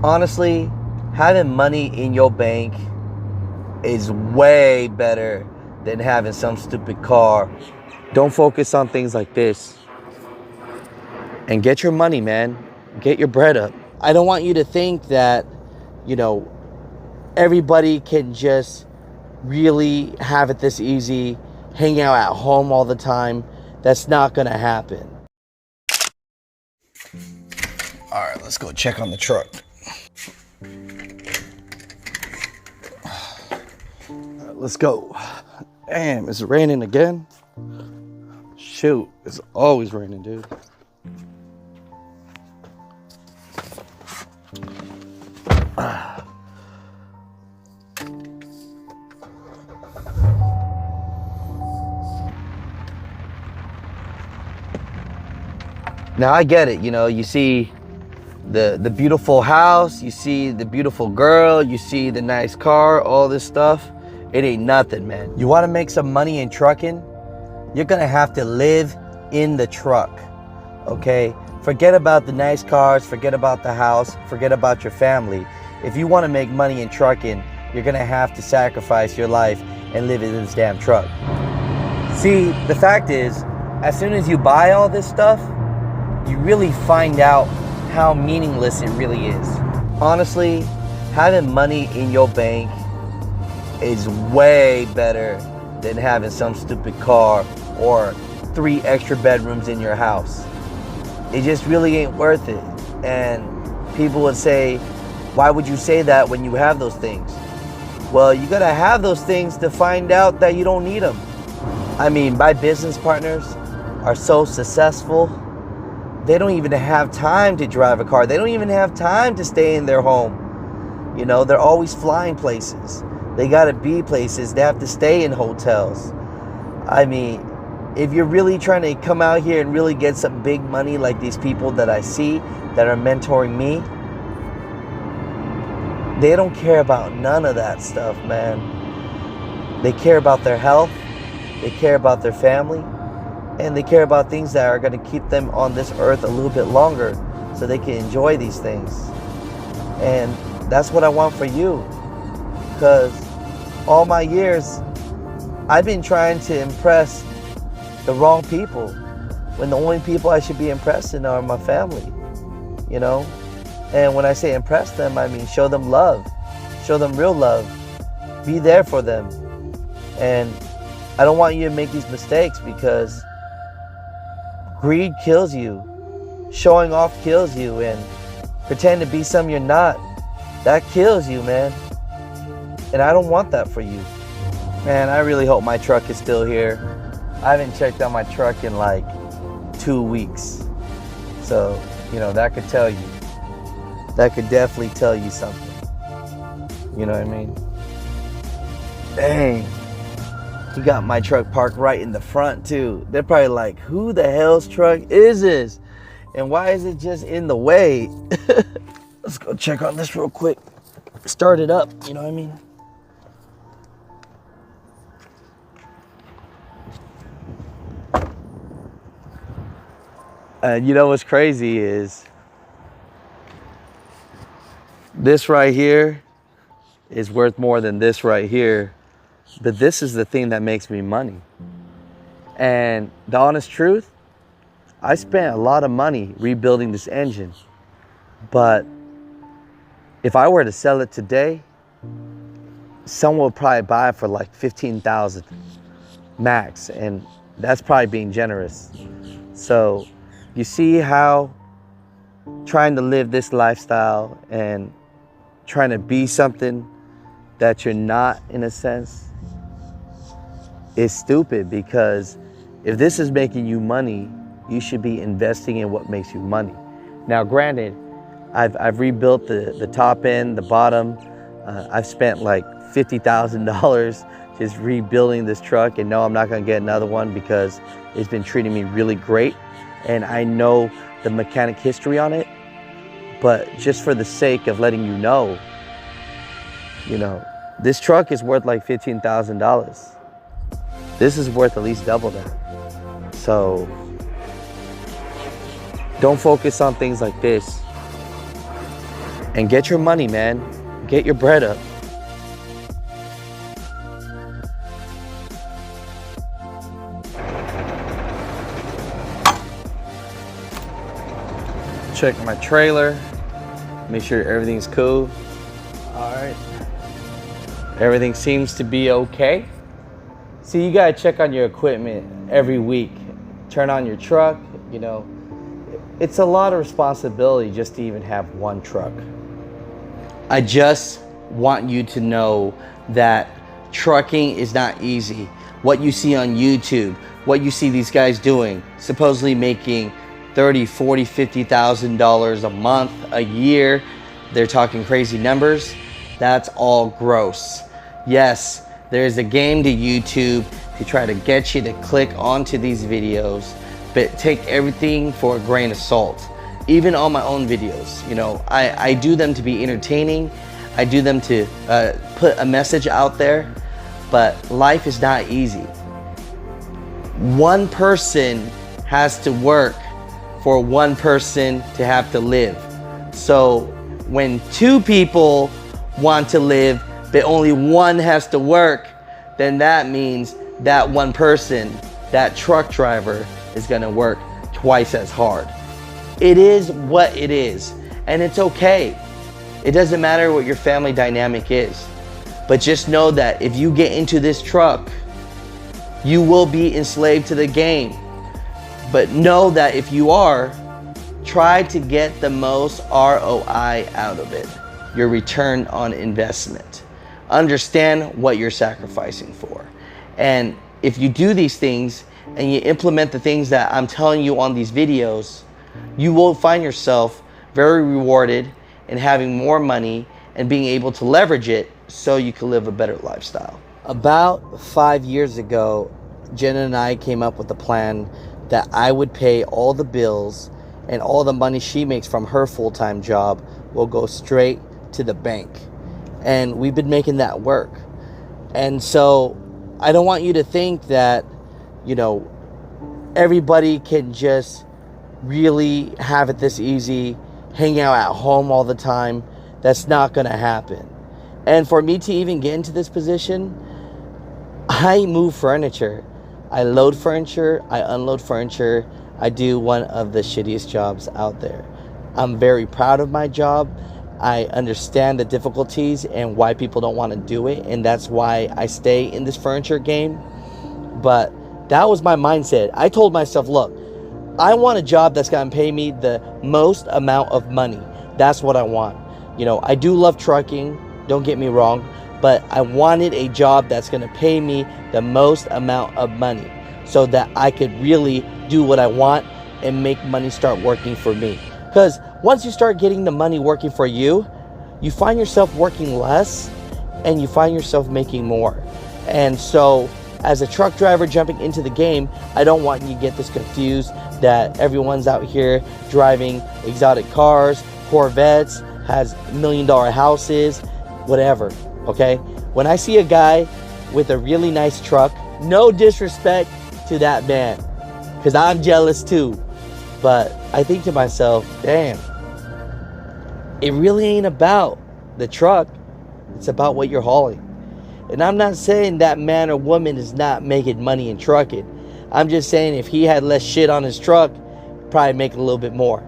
Honestly, having money in your bank is way better than having some stupid car. Don't focus on things like this and get your money, man. Get your bread up. I don't want you to think that, you know, everybody can just really have it this easy, hang out at home all the time. That's not gonna happen. All right, let's go check on the truck. All right, let's go. Damn, is it raining again? Shoot, it's always raining, dude. Now I get it, you see the beautiful house, you see the beautiful girl, you see the nice car, all this stuff. It ain't nothing, man. You want to make some money in trucking? You're gonna have to live in the truck, okay? Forget about the nice cars, forget about the house, forget about your family. If you want to make money in trucking, you're gonna have to sacrifice your life and live in this damn truck. See, the fact is, as soon as you buy all this stuff, you really find out how meaningless it really is. Honestly, having money in your bank is way better than having some stupid car or 3 extra bedrooms in your house. It just really ain't worth it. And people would say, why would you say that when you have those things? Well, you gotta have those things to find out that you don't need them. I mean, my business partners are so successful, they don't even have time to drive a car. They don't even have time to stay in their home. They're always flying places. They gotta be places. They have to stay in hotels. I mean, if you're really trying to come out here and really get some big money like these people that I see that are mentoring me, they don't care about none of that stuff, man. They care about their health, they care about their family, and they care about things that are going to keep them on this earth a little bit longer so they can enjoy these things. And that's what I want for you, because all my years I've been trying to impress the wrong people when the only people I should be impressing are my family. And when I say impress them, I mean show them love, show them real love, be there for them. And I don't want you to make these mistakes, because greed kills you, showing off kills you, and pretend to be something you're not, that kills you, man. And I don't want that for you. Man, I really hope my truck is still here. I haven't checked on my truck in like 2 weeks. So, that could tell you. That could definitely tell you something. You know what I mean? Dang. You got my truck parked right in the front too. They're probably like, who the hell's truck is this? And why is it just in the way? Let's go check on this real quick. Start it up, you know what I mean? And you know what's crazy is this right here is worth more than this right here. But this is the thing that makes me money. And the honest truth, I spent a lot of money rebuilding this engine. But if I were to sell it today, someone would probably buy it for like $15,000 max. And that's probably being generous. So you see how trying to live this lifestyle and trying to be something that you're not, in a sense, is stupid. Because if this is making you money, you should be investing in what makes you money. Now, granted, I've rebuilt the top end, the bottom. I've spent like $50,000 just rebuilding this truck, and no, I'm not gonna get another one because it's been treating me really great. And I know the mechanic history on it, but just for the sake of letting you know, this truck is worth like $15,000. This is worth at least double that. So don't focus on things like this. and get your money, man. Get your bread up. Check my trailer, make sure everything's cool. All right, everything seems to be okay. See, you gotta check on your equipment every week. Turn on your truck, you know. It's a lot of responsibility just to even have one truck. I just want you to know that trucking is not easy. What you see on YouTube, what you see these guys doing, supposedly making $30,000, $40,000, $50,000 a month, a year. They're talking crazy numbers. That's all gross. Yes, there's a game to YouTube to try to get you to click onto these videos, but take everything for a grain of salt. Even on my own videos, you know, I do them to be entertaining. I do them to put a message out there, but life is not easy. One person has to work for one person to have to live. So when two people want to live, but only one has to work, then that means that one person, that truck driver, is gonna work twice as hard. It is what it is, and it's okay. It doesn't matter what your family dynamic is, but just know that if you get into this truck, you will be enslaved to the game. But know that if you are, try to get the most ROI out of it, your return on investment. Understand what you're sacrificing for. And if you do these things and you implement the things that I'm telling you on these videos, you will find yourself very rewarded in having more money and being able to leverage it so you can live a better lifestyle. About 5 years ago, Jenna and I came up with a plan that I would pay all the bills, and all the money she makes from her full-time job will go straight to the bank. And we've been making that work. And so I don't want you to think that, you know, everybody can just really have it this easy, hang out at home all the time. That's not gonna happen. And for me to even get into this position, I move furniture. I load furniture, I unload furniture. I do one of the shittiest jobs out there. I'm very proud of my job. I understand the difficulties and why people don't want to do it, and that's why I stay in this furniture game. But that was my mindset. I told myself, look, I want a job that's gonna pay me the most amount of money. That's what I want. You know, I do love trucking, don't get me wrong, but I wanted a job that's gonna pay me the most amount of money so that I could really do what I want and make money start working for me. Because once you start getting the money working for you, you find yourself working less and you find yourself making more. And so as a truck driver jumping into the game, I don't want you to get this confused that everyone's out here driving exotic cars, Corvettes, has $1 million houses, whatever. Okay, when I see a guy with a really nice truck, no disrespect to that man, because I'm jealous too, but I think to myself, damn, it really ain't about the truck, it's about what you're hauling. And I'm not saying that man or woman is not making money in trucking. I'm just saying if he had less shit on his truck, he'd probably make a little bit more.